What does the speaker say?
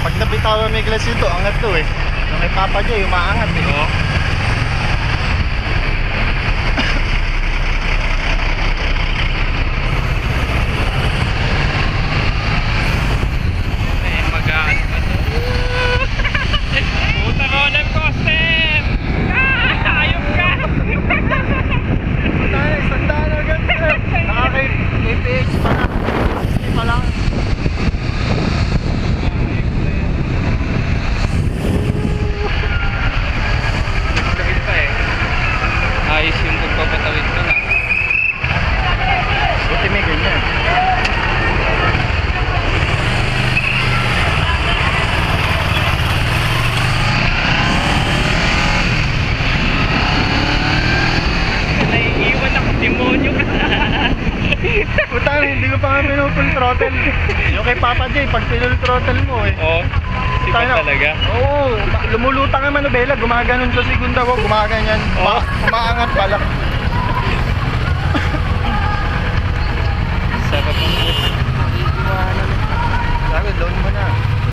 Pag napitawan may glass ito, angat to eh. Yung kay Papa J, umaangat eh. Oo. Eh, magaan pa to. Puta roller coaster! Ah, ayok ka! Tayo, isang daan agad sir. Nakaka-KPH pa lang. Hindi pa lang. Dahil pa eh. Ayos yung pagpapatawid ko na. Buti may ganyan. Naiiwan ako, demonyo ka. Puta, hindi ko pa nga pinupull throttle. Yung kay Papa J, pag pinull throttle mo eh. Oo. Sipa Tayo na. talaga. Oo, lumulutang ang manubela, gumaganon sa segunda ko, gumaganyan. Oo. Umaangat pala.